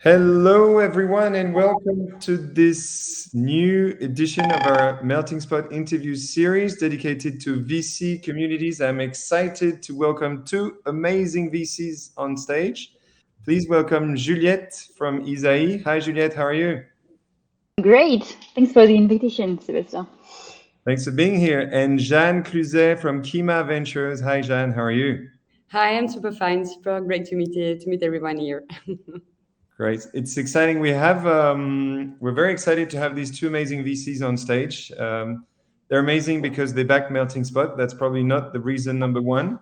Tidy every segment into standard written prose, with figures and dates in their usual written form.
Hello, everyone, and welcome to this new edition of our Melting Spot interview series dedicated to VC communities. I'm excited to welcome two amazing VCs on stage. Please welcome Juliette from ISAI. Hi, Juliette, how are you? Great. Thanks for the invitation, Sébastien. Thanks for being here. And Jeanne Cluset from Kima Ventures. Hi, Jeanne, how are you? Hi, I'm super fine. Super great to meet everyone here. Great. It's exciting. We're very excited to have these two amazing VCs on stage. They're amazing because they back Melting Spot. That's probably not the reason number one.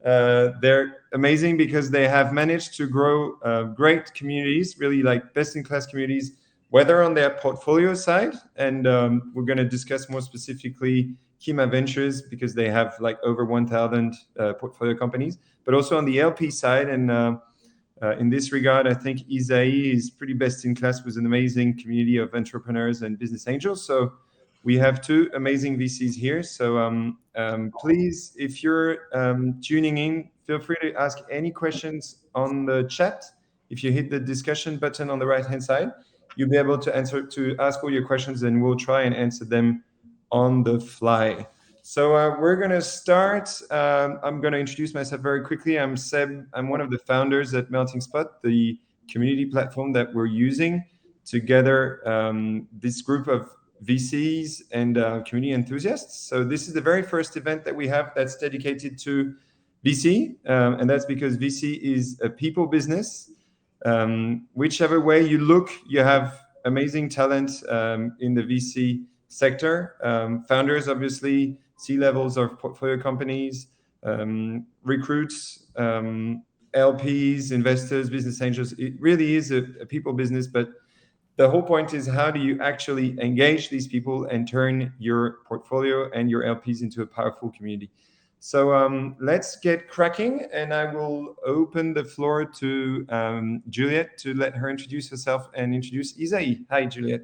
They're amazing because they have managed to grow great communities, really like best-in-class communities, whether on their portfolio side, and we're going to discuss more specifically Kima Ventures because they have like over 1,000 portfolio companies, but also on the LP side. And in this regard, I think ISAI is pretty best in class with an amazing community of entrepreneurs and business angels. So we have two amazing VCs here. So please, if you're tuning in, feel free to ask any questions on the chat. If you hit the discussion button on the right-hand side, you'll be able to ask all your questions, and we'll try and answer them on the fly. So we're going to start. I'm going to introduce myself very quickly. I'm Seb. I'm one of the founders at Melting Spot, the community platform that we're using together this group of VCs and community enthusiasts. So this is the very first event that we have that's dedicated to VC, and that's because VC is a people business. Whichever way you look, you have amazing talent in the VC sector. Founders, obviously, C-levels of portfolio companies, recruits, LPs, investors, business angels. It really is a people business, but the whole point is how do you actually engage these people and turn your portfolio and your LPs into a powerful community? So let's get cracking, and I will open the floor to Juliette to let her introduce herself and introduce ISAI. Hi, Juliette.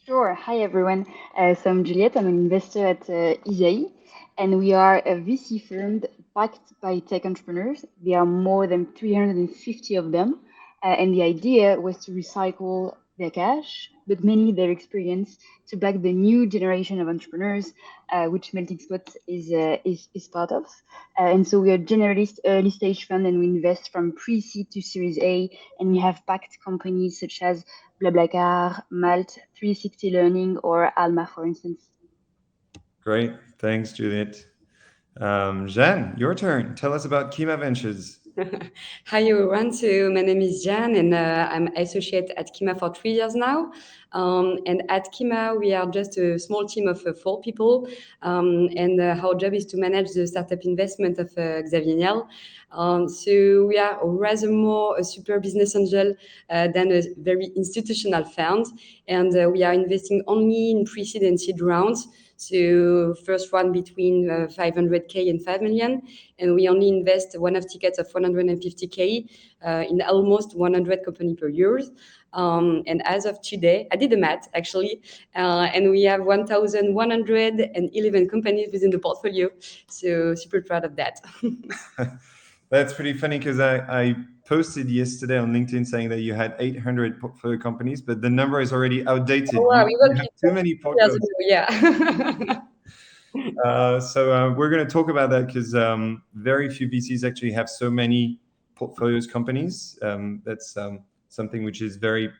Sure. Hi, everyone. So I'm Juliette. I'm an investor at ISAI, and we are a VC firm backed by tech entrepreneurs. There are more than 350 of them, and the idea was to recycle their cash, but mainly their experience, to back the new generation of entrepreneurs, which Melting Spot is part of. And so we are a generalist early stage fund, and we invest from pre-seed to Series A, and we have backed companies such as BlaBlaCar, Malt, 360 Learning, or Alma, for instance. Great. Thanks, Juliette. Jeanne, your turn. Tell us about Kima Ventures. Hi everyone. So my name is Jeanne, and I'm associate at Kima for 3 years now. And at Kima, we are just a small team of 4 people, and our job is to manage the startup investment of Xavier Niel. So we are rather more a super business angel than a very institutional fund, and we are investing only in pre-seed and seed rounds. So first one between 500K and 5 million, and we only invest one-off tickets of 150K in almost 100 company per year. And as of today, I did the math actually, and we have 1,111 companies within the portfolio. So super proud of that. That's pretty funny because I posted yesterday on LinkedIn saying that you had 800 portfolio companies, but the number is already outdated. Oh, wow, we got You have too many years portfolios. ago, yeah. So we're going to talk about that because very few VCs actually have so many portfolios companies. That's something which is very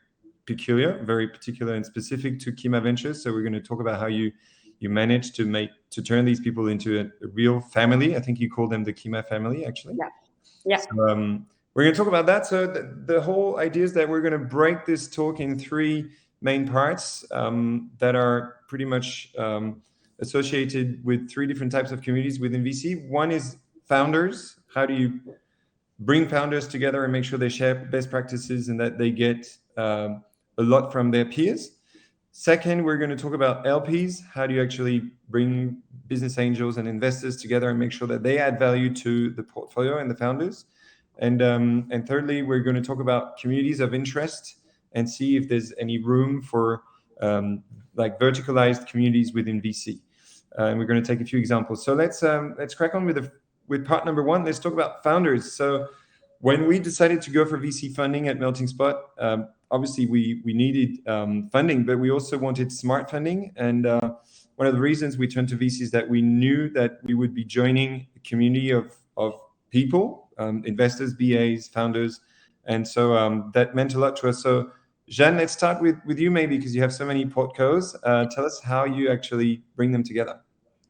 peculiar, very particular and specific to Kima Ventures. So we're going to talk about how you managed to turn these people into a real family. I think you call them the Kima family, actually. Yeah. Yeah. So, we're going to talk about that. So the whole idea is that we're going to break this talk in 3 main parts that are pretty much associated with 3 different types of communities within VC. One is founders. How do you bring founders together and make sure they share best practices and that they get a lot from their peers? Second, we're going to talk about LPs. How do you actually bring business angels and investors together and make sure that they add value to the portfolio and the founders? And thirdly, we're going to talk about communities of interest and see if there's any room for like verticalized communities within VC. And we're going to take a few examples. So let's crack on with part number 1. Let's talk about founders. So when we decided to go for VC funding at Melting Spot, obviously we needed funding, but we also wanted smart funding. And one of the reasons we turned to VC is that we knew that we would be joining a community of people, investors, BAs, founders. And so that meant a lot to us. So Jeanne, let's start with you maybe, because you have so many portcos. Tell us how you actually bring them together.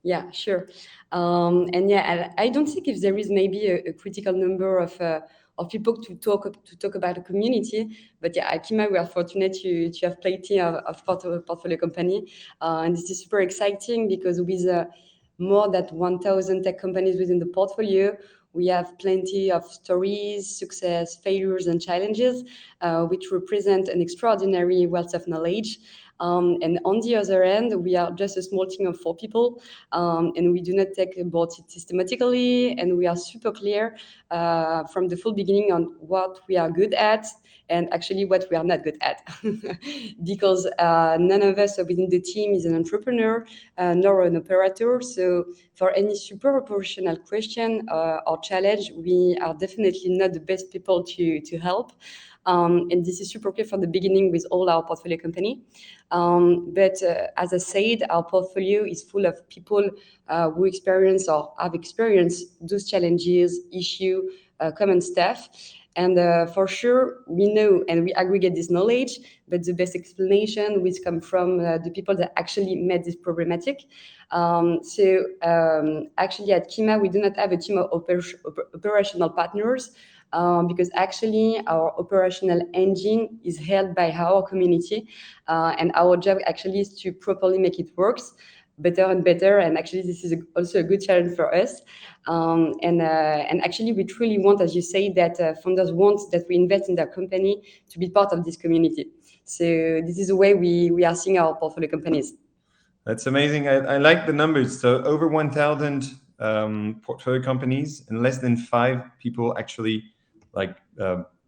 Yeah, sure. And yeah, I don't think if there is maybe a critical number of people to talk about a community, but yeah, at Kima we are fortunate to have plenty of portfolio company, and this is super exciting because with more than 1,000 tech companies within the portfolio, we have plenty of stories, success, failures, and challenges, which represent an extraordinary wealth of knowledge. And on the other end, we are just a small team of 4 people, and we do not take about it systematically, and we are super clear from the full beginning on what we are good at and actually what we are not good at. Because none of us within the team is an entrepreneur nor an operator. So for any super operational question or challenge, we are definitely not the best people to help. And this is super clear from the beginning with all our portfolio company. But as I said, our portfolio is full of people who experience or have experienced those challenges, issue, common stuff. And for sure, we know and we aggregate this knowledge, but the best explanation will come from the people that actually met this problematic. Actually at Kima, we do not have a team of operational partners, because actually our operational engine is held by our community, and our job actually is to properly make it works better and better. And actually this is also a good challenge for us. And actually we truly want, as you say, that founders want that we invest in their company to be part of this community. So this is the way we are seeing our portfolio companies. That's amazing. I like the numbers. So over 1,000 portfolio companies and less than 5 people actually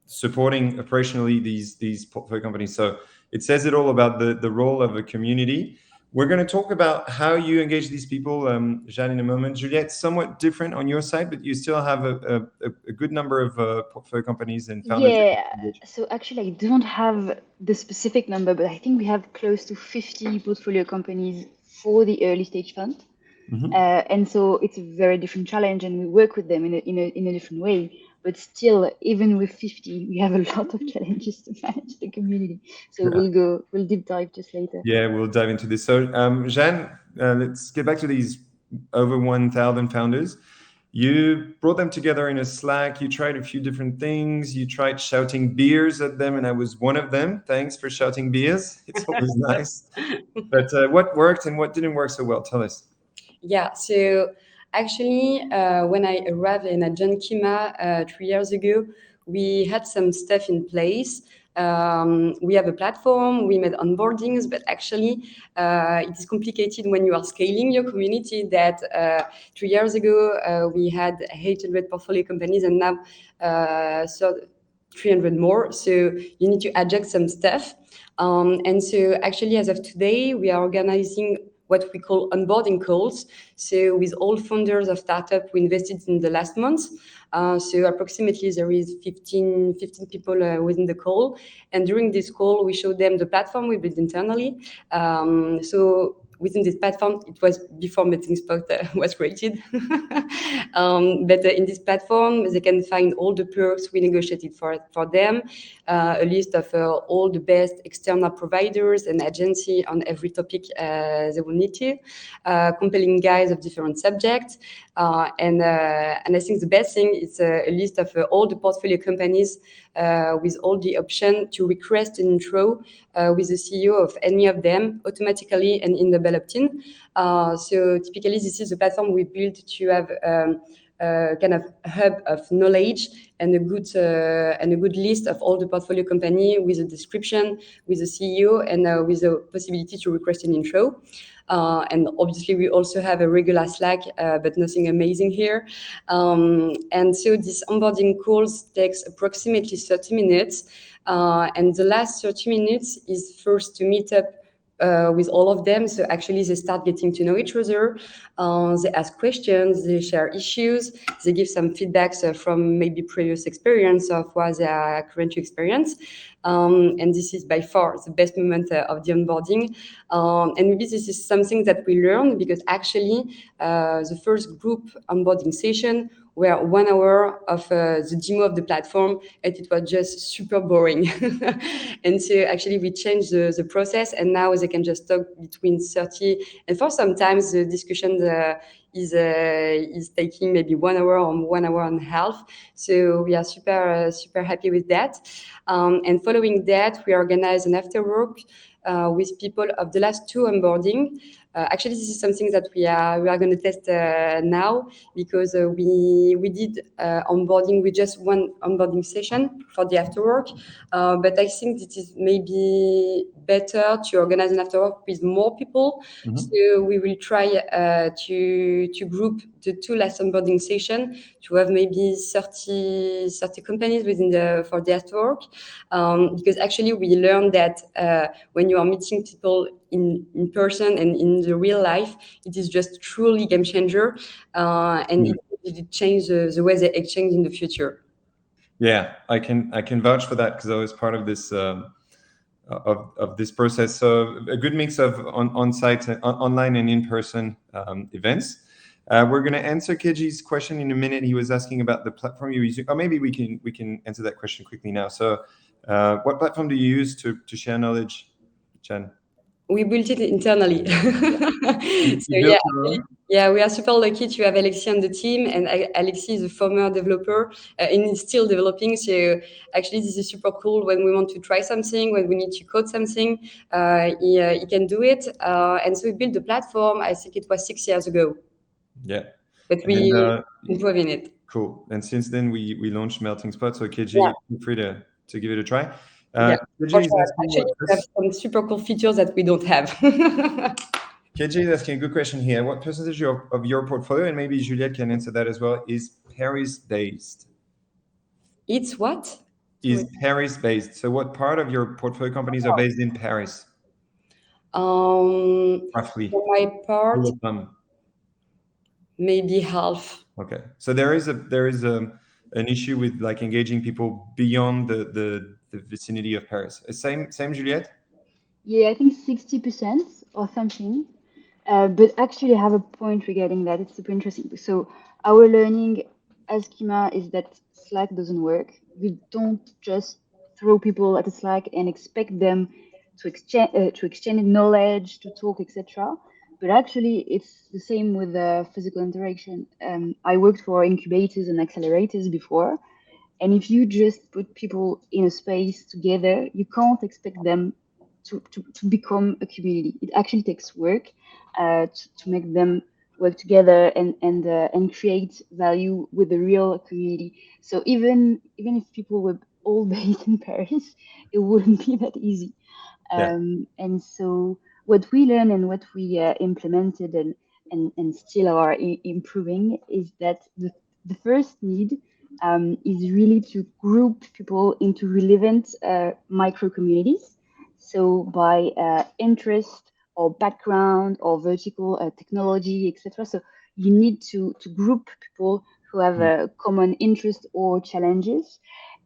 supporting operationally these portfolio companies. So it says it all about the role of a community. We're going to talk about how you engage these people, Jeanne, in a moment. Juliette, somewhat different on your side, but you still have a good number of portfolio companies and founders. Yeah, so actually I don't have the specific number, but I think we have close to 50 portfolio companies for the early stage fund. And so it's a very different challenge, and we work with them in a different way. But still, even with 50, we have a lot of challenges to manage the community. So we'll deep dive just later. Yeah, we'll dive into this. So, Jeanne, let's get back to these over 1,000 founders. You brought them together in a Slack. You tried a few different things. You tried shouting beers at them, and I was one of them. Thanks for shouting beers. It's always nice. But what worked and what didn't work so well? Tell us. Yeah, so actually, when I arrived in Jeanne Kima 3 years ago, we had some stuff in place. We have a platform, we made onboardings, but actually it is complicated when you are scaling your community. That 3 years ago we had 800 portfolio companies, and now so 300 more. So you need to adjust some stuff. And so actually, as of today, we are organizing what we call onboarding calls. So with all founders of startup we invested in the last month. So approximately there is 15 people within the call. And during this call, we show them the platform we built internally. So within this platform, it was before MeetingSpot was created. But in this platform, they can find all the perks we negotiated for them, a list of all the best external providers and agency on every topic they will need to, compelling guides of different subjects. And I think the best thing is a list of all the portfolio companies with all the option to request an intro with the CEO of any of them automatically and in the opt-in. So typically this is a platform we built to have kind of hub of knowledge and a good list of all the portfolio company with a description, with the CEO, and with the possibility to request an intro. And obviously we also have a regular Slack, but nothing amazing here. And so this onboarding calls takes approximately 30 minutes. And the last 30 minutes is first to meet up with all of them. So actually, they start getting to know each other. They ask questions, they share issues, they give some feedbacks from maybe previous experience of what they are currently experience. And this is by far the best moment of the onboarding. And maybe this is something that we learn because actually the first group onboarding session were 1 hour of the demo of the platform, and it was just super boring. And so actually we changed the process, and now they can just talk between 30, and for sometimes the discussion is taking maybe 1 hour or 1 hour and a half. So we are super happy with that. And following that, we organize an after work with people of the last two onboarding. Actually, this is something that we are going to test now because we did onboarding with just one onboarding session for the afterwork. But I think it is maybe better to organize an afterwork with more people. Mhm. So we will try to group the two last onboarding session to have maybe 30 companies within for the afterwork. Because actually we learned that when you are meeting people in person and in the real life, it is just truly game changer, and it changes the way they exchange in the future. Yeah, I can vouch for that because I was part of this of this process. So a good mix of on-site, online, and in-person events. We're going to answer Keji's question in a minute. He was asking about the platform you use. Or maybe we can answer that question quickly now. So, what platform do you use to share knowledge, Jeanne? We built it internally. So You yeah, built your actually, own? yeah, we are super lucky to have Alexis on the team, and Alexis is a former developer and is still developing. So actually, this is super cool. When we want to try something, when we need to code something, he can do it. And so we built the platform. I think it was 6 years ago, Yeah. but And we improve in it. cool. And since then, we launched Melting Spot. So Yeah, KG, feel free to give it a try. yeah, for KG is sure. asking Actually, what we have some super cool features that we don't have. KJ is asking a good question here. What percentage of your portfolio, and maybe Juliette can answer that as well, is Paris-based? It's what? Is Paris-based. So what part of your portfolio companies are based in Paris, roughly? For my part, Rule of thumb. maybe half. Okay. So there is an issue with like engaging people beyond the vicinity of Paris. Same Juliette? Yeah, I think 60% or something. But actually, I have a point regarding that. It's super interesting. So, our learning as Kima is that Slack doesn't work. We don't just throw people at a Slack and expect them to exchange knowledge, to talk, etc. But actually, it's the same with physical interaction. I worked for incubators and accelerators before, and if you just put people in a space together, you can't expect them to become a community. It actually takes work to make them work together and create value with the real community. So even if people were all based in Paris, it wouldn't be that easy. Yeah. And so what we learned and what we implemented and still are improving is that the first need is really to group people into relevant micro communities. So by interest or background or vertical technology, etc. So you need to group people who have a common interest or challenges,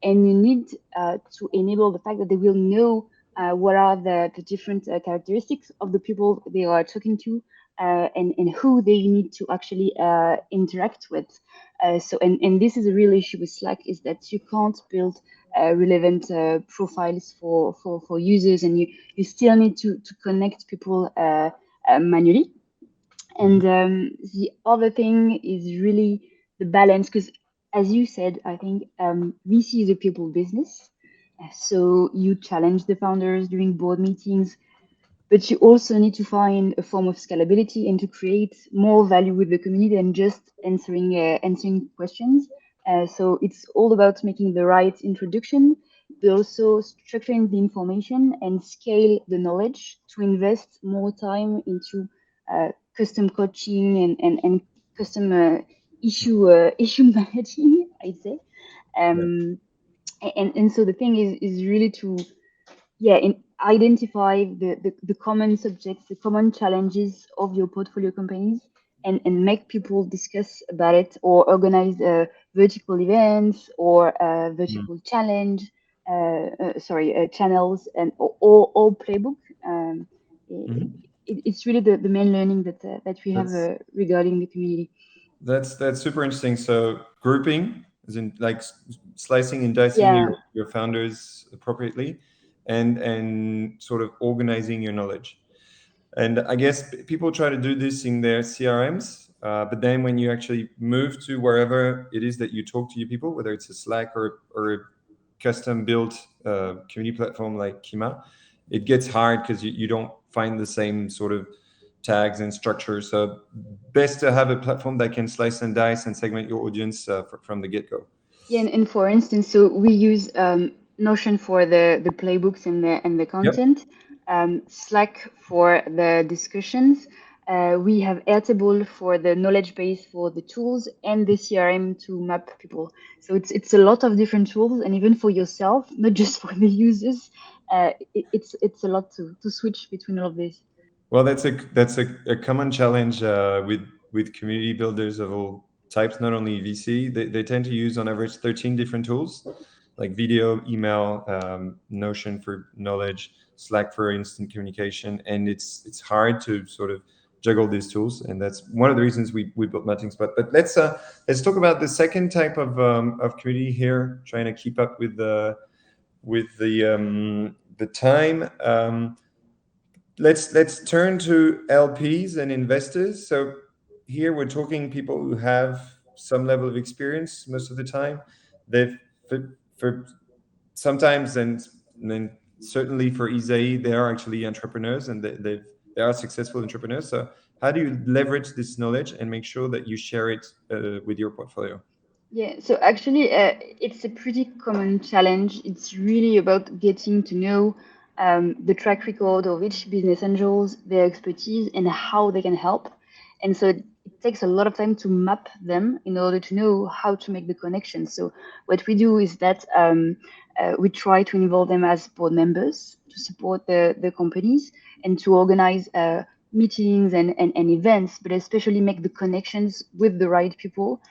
and you need to enable the fact that they will know what are the different characteristics of the people they are talking to, and who they need to actually interact with. And this is a real issue with Slack, is that you can't build relevant profiles for users, and you still need to connect people manually. And the other thing is really the balance, because as you said, I think VC is a people business. So you challenge the founders during board meetings, but you also need to find a form of scalability and to create more value with the community than just answering questions. So it's all about making the right introduction, but also structuring the information and scale the knowledge to invest more time into custom coaching and custom issue managing, I'd say. Yeah. And so the thing is really to yeah, identify the common subjects, the common challenges of your portfolio companies, and make people discuss about it, or organize vertical events, or Mm. vertical challenge, channels, and or playbook. Um, Mhm. it's really the main learning that we have That's regarding the community. that's super interesting. So grouping, as in like slicing and dicing Yeah, your founders appropriately, and sort of organizing your knowledge. And I guess people try to do this in their CRMs, but then when you actually move to wherever it is that you talk to your people, whether it's a Slack or a custom built community platform like Kima, it gets hard because you don't find the same sort of tags and structure. So best to have a platform that can slice and dice and segment your audience from the get-go. yeah, and for instance, so we use Notion for the playbooks and the Yep. content, Slack for the discussions. We have Airtable for the knowledge base for the tools, and the CRM to map people. So it's a lot of different tools, and even for yourself, not just for the users. It's a lot to switch between all of this. Well, that's a common challenge with community builders of all types, not only VC. They tend to use on average 13 different tools, like video, email, Notion for knowledge, Slack for instant communication, and it's hard to sort of juggle these tools, and that's one of the reasons we built Melting Spot. But let's talk about the second type of community here, trying to keep up with the time. Let's turn to LPs and investors. So here we're talking people who have some level of experience most of the time. They've for sometimes and then certainly for ISAI, they are actually entrepreneurs and they are successful entrepreneurs. So how do you leverage this knowledge and make sure that you share it with your portfolio? Yeah, so actually, it's a pretty common challenge. It's really about getting to know the track record of each business angels, their expertise, and how they can help. And so it takes a lot of time to map them in order to know how to make the connection. So what we do is that we try to involve them as board members to support the companies, and to organize meetings and events, but especially make the connections with the right people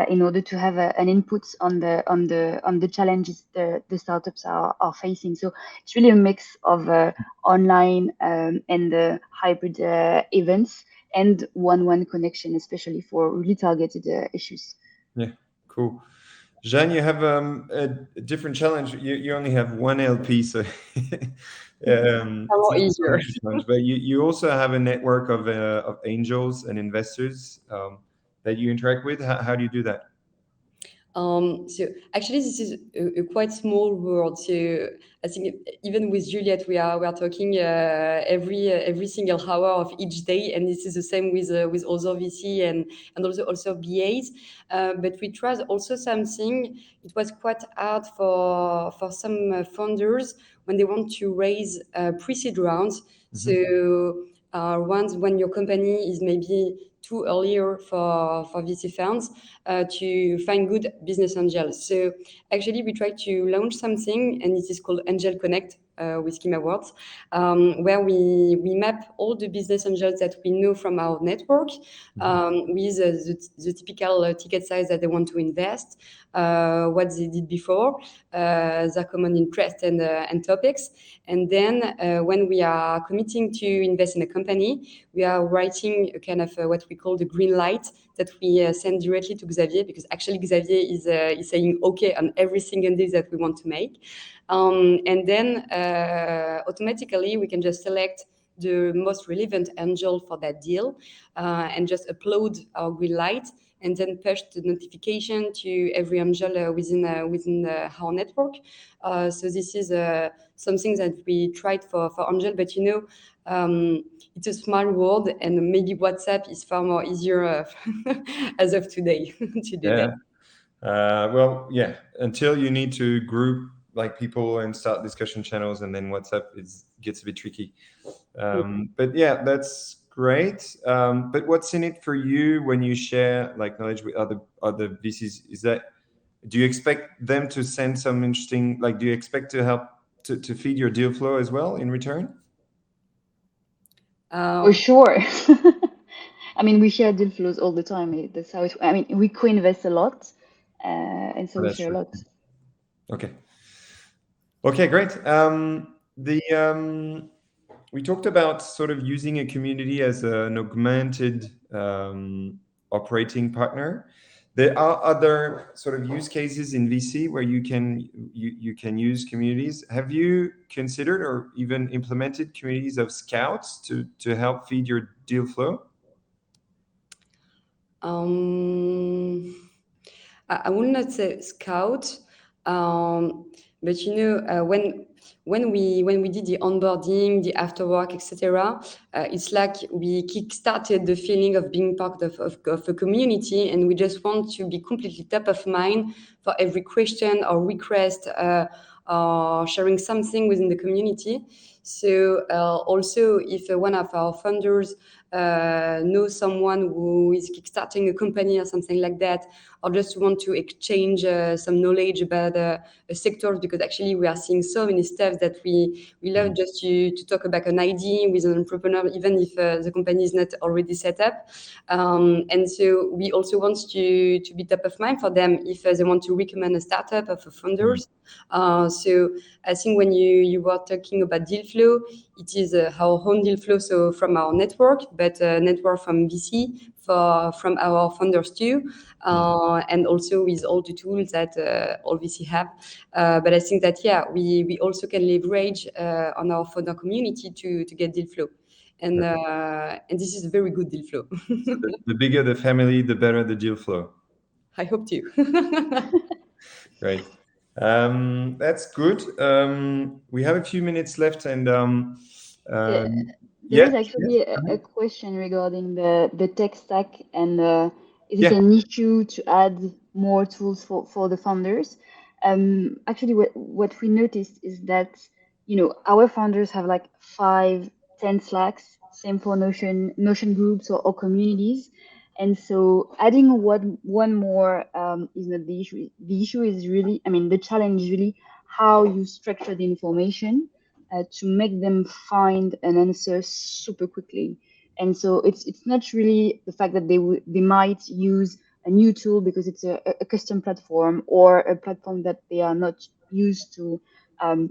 in order to have an input on the challenges the startups are facing. So it's really a mix of online and hybrid events, and one-one connection, especially for really targeted issues. Yeah, cool. Jeanne, you have a different challenge. You only have one LP, so it's More not so easier. much a challenge. But you also have a network of angels and investors that you interact with. How do you do that? So actually, this is a quite small world. So I think even with Juliette, we are talking every single hour of each day, and this is the same with other VC and also BAs. But we tried also something. It was quite hard for some founders when they want to raise pre-seed rounds. Mhm. So once when your company is maybe too earlier for VC funds to find good business angels. So actually, we try to launch something, and it is called Angel Connect with Kima Awards, where we map all the business angels that we know from our network Mhm. with the typical ticket size that they want to invest, what they did before, their common interest and topics. And then when we are committing to invest in a company, we are writing a kind of what we call the green light that we send directly to Xavier, because actually Xavier is saying okay on every single deal that we want to make. And then automatically we can just select the most relevant angel for that deal and just upload our green light, and then push the notification to every angel within our network. So this is something that we tried for angel, but it's a small world, and maybe WhatsApp is far more easier as of today to do that. Yeah. Well, yeah. Until you need to group like people and start discussion channels, and then WhatsApp gets a bit tricky. But yeah, that's great. But what's in it for you when you share like knowledge with other VCs? Is that do you expect them to send some interesting like do you expect to help to feed your deal flow as well in return? For sure. I mean, we share deal flows all the time. That's how I mean, we co-invest a lot, and so Oh, we that's share a true. lot. Okay. Okay, great. We talked about sort of using a community as an augmented operating partner. There are other sort of use cases in VC where you can use communities. Have you considered or even implemented communities of scouts to help feed your deal flow? I will not say scout, but when we did the onboarding, the after work, etc., it's like we kick-started the feeling of being part of a community, and we just want to be completely top of mind for every question or request or sharing something within the community. So also, if one of our founders knows someone who is kickstarting a company or something like that, or just want to exchange some knowledge about a sector, because actually we are seeing so many steps that we love just to talk about an idea with an entrepreneur, even if the company is not already set up. And so we also want to be top of mind for them if they want to recommend a startup of a founders. So I think when you were talking about deal flow, it is our own deal flow, so from our network, but network from VC, from our founders too, and also with all the tools that all VC have. But I think that, yeah, we also can leverage on our founder community to get deal flow. And this is a very good deal flow. So the bigger the family, the better the deal flow. I hope to. Great. That's good. We have a few minutes left, and Yeah, there yeah, is actually a question regarding the tech stack and is it yeah. an issue to add more tools for the founders? Actually, what we noticed is that, our founders have like 5, 10 Slacks, same for Notion groups or communities. And so adding one more is not the issue. The issue is really, I mean, the challenge is really how you structure the information to make them find an answer super quickly. And so it's not really the fact that they might use a new tool because it's a custom platform or a platform that they are not used to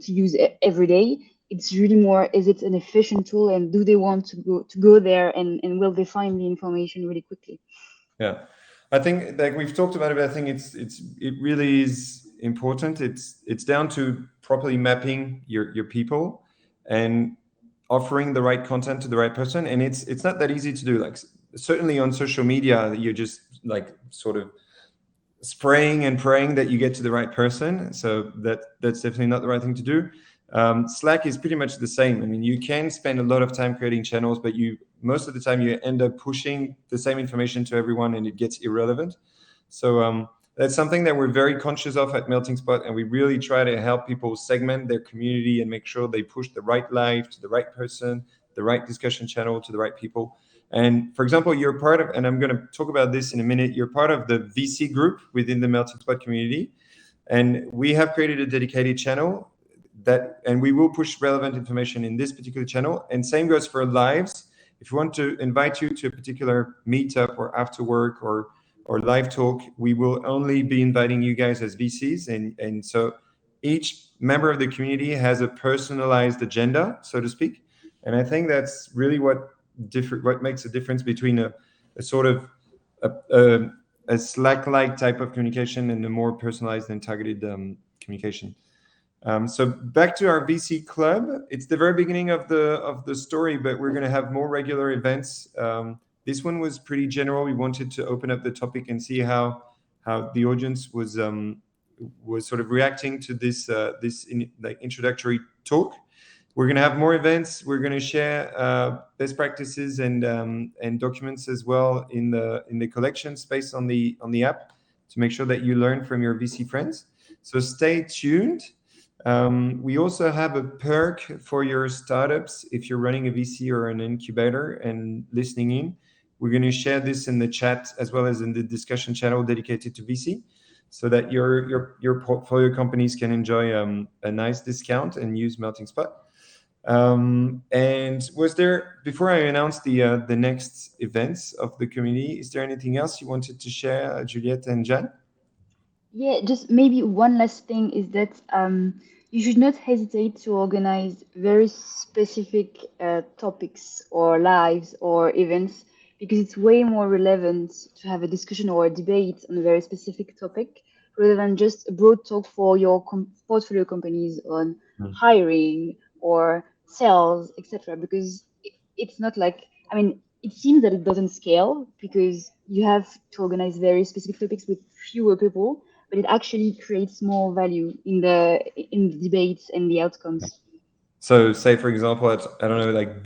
use every day. It's really more, is it an efficient tool, and do they want to go there, and will they find the information really quickly? Yeah, I think like we've talked about it, but I think it really is important. It's down to properly mapping your people and offering the right content to the right person. And it's not that easy to do. Like certainly on social media, you're just like sort of spraying and praying that you get to the right person. So that's definitely not the right thing to do. Slack is pretty much the same. I mean, you can spend a lot of time creating channels, but most of the time you end up pushing the same information to everyone, and it gets irrelevant. So that's something that we're very conscious of at Melting Spot, and we really try to help people segment their community and make sure they push the right live to the right person, the right discussion channel to the right people. And for example, you're part of, and I'm going to talk about this in a minute, you're part of the VC group within the Melting Spot community. And we have created a dedicated channel and we will push relevant information in this particular channel. And same goes for lives. If we want to invite you to a particular meetup or after work or live talk, we will only be inviting you guys as VCs. And so each member of the community has a personalized agenda, so to speak. And I think that's really what makes a difference between a sort of a Slack-like type of communication and a more personalized and targeted communication. So back to our VC club. It's the very beginning of the story, but we're going to have more regular events. This one was pretty general. We wanted to open up the topic and see how the audience was sort of reacting to this like introductory talk. We're going to have more events. We're going to share best practices and documents as well in the collection space on the app to make sure that you learn from your VC friends. So stay tuned. We also have a perk for your startups if you're running a VC or an incubator and listening in. We're going to share this in the chat as well as in the discussion channel dedicated to VC. so that your portfolio companies can enjoy a nice discount and use Melting Spot. And was there, before I announce the next events of the community, is there anything else you wanted to share, Juliette and Jeanne? Yeah, just maybe one last thing is that you should not hesitate to organize very specific topics or lives or events because it's way more relevant to have a discussion or a debate on a very specific topic rather than just a broad talk for your portfolio companies on Mm. hiring or sales, etc. Because it's not like, I mean, it seems that it doesn't scale because you have to organize very specific topics with fewer people, but it actually creates more value in the debates and the outcomes. So, say for example, I don't know, like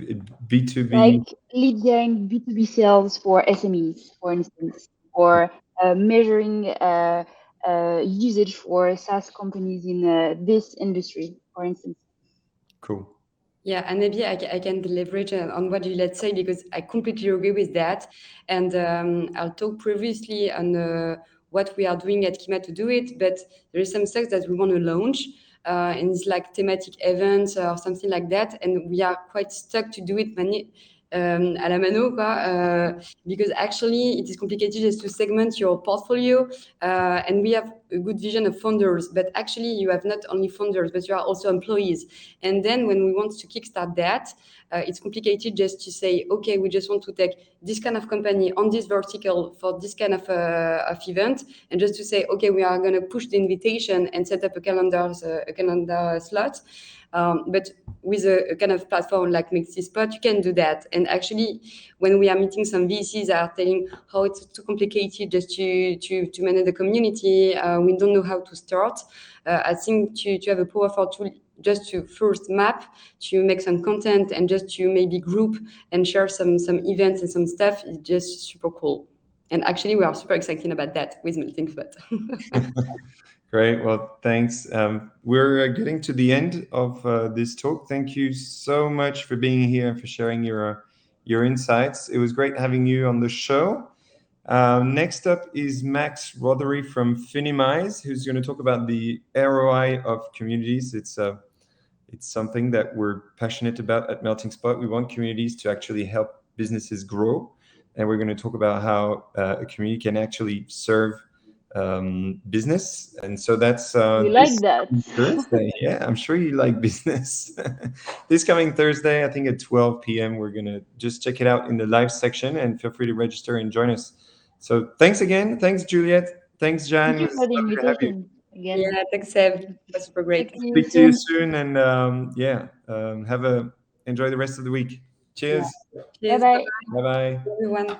B2B. Like lead gen B2B sales for SMEs, for instance, or measuring usage for SaaS companies in this industry, for instance. Cool. Yeah, and maybe I can leverage on what Juliette said because I completely agree with that. And I'll talk previously on what we are doing at Kima to do it, but there is some stuff that we want to launch. And it's like thematic events or something like that. And we are quite stuck to do it à la mano, quoi, because actually it is complicated just to segment your portfolio. And we have a good vision of founders, but actually you have not only founders, but you are also employees. And then when we want to kickstart that, it's complicated just to say, okay, we just want to take this kind of company on this vertical for this kind of event, and just to say, okay, we are going to push the invitation and set up a calendar slot. But with a kind of platform like MexiSpot, you can do that. And actually, when we are meeting some VCs are telling how it's too complicated just to manage the community, we don't know how to start. I think to have a powerful tool just to first map, to make some content, and just to maybe group and share some events and some stuff is just super cool. And actually, we are super excited about that with Melting Spot. Great. Well, thanks. We're getting to the end of this talk. Thank you so much for being here and for sharing your insights. It was great having you on the show. Next up is Max Rothery from Finimize, who's going to talk about the ROI of communities. It's something that we're passionate about at Melting Spot. We want communities to actually help businesses grow, and we're going to talk about how a community can actually serve business. And so that's We this like that. coming Thursday. Yeah, I'm sure you like business. This coming Thursday, I think at 12 p.m., we're going to just check it out in the live section, and feel free to register and join us. So thanks again. Thanks, Juliette. Thanks, Jeanne. Thank It you was for the lovely to have you. invitation again. Yeah, thanks, Seb. That's super Talk great. to you Speak to you soon. soon, and enjoy the rest of the week. Yeah. Cheers. Bye Cheers. bye. Bye bye. Bye, everyone.